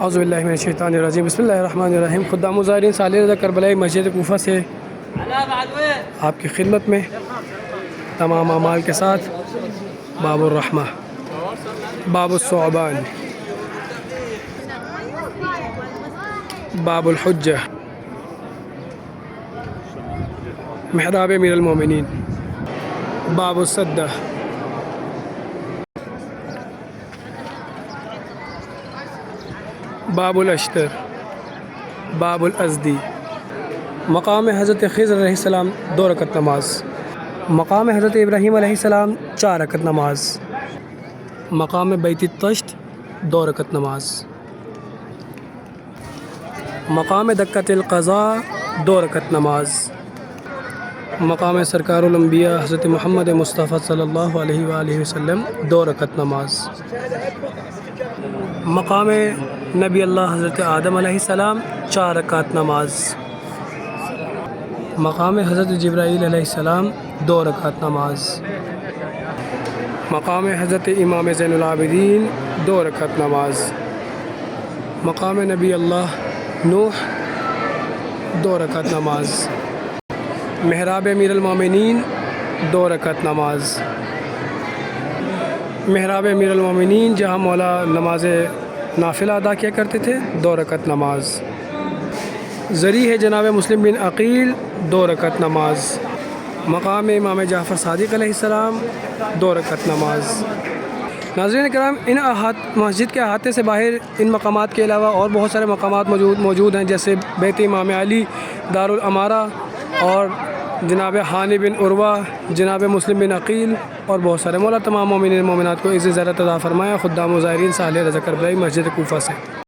اعوذ باللہ من الشیطان الرجیم بسم اللہ الرحمن الرحیم۔ خدام مظاہرین صالح رضا کربلائی مسجد کوفہ سے آپ کی خدمت میں تمام اعمال کے ساتھ باب الرحمہ، باب الثعبان، باب الحجہ، محراب امیر المومنین، باب السدہ، باب الاشتر، باب الازدی، مقام حضرت خضر علیہ السلام 2 رکعت نماز، مقام حضرت ابراہیم علیہ السلام 4 رکعت نماز، مقام بیت الطشت 2 رکعت نماز، مقام دکۃ القضاء 2 رکعت نماز، مقام سرکار الانبیاء حضرت محمد مصطفیٰ صلی اللہ علیہ وآلہ وسلم 2 رکعت نماز، مقام نبی اللہ حضرت آدم علیہ السلام 4 رکعت نماز، مقام حضرت جبرائیل علیہ السلام 2 رکعت نماز، مقام حضرت امام زین العابدین 2 رکعت نماز، مقام نبی اللہ نوح 2 رکعت نماز، محراب امیر المومنین 2 رکعت نماز، محراب امیر المومنین جہاں مولا نماز نافلہ ادا کیا کرتے تھے 2 رکعت نماز، ذریح ہے جناب مسلم بن عقیل 2 رکعت نماز، مقام امام جعفر صادق علیہ السلام 2 رکعت نماز۔ ناظرین کرام، ان مسجد کے احاطے سے باہر ان مقامات کے علاوہ اور بہت سارے مقامات موجود ہیں، جیسے بیت امام علی، دار الامارہ، اور جناب ہانی بن عروہ، جناب مسلم بن عقیل، اور بہت سارے۔ مولا تمام مومنین مومنات کو عزت زیارت عطا فرمایا۔ خدام مظاہرین صالح رضا کربلائی مسجد کوفہ سے۔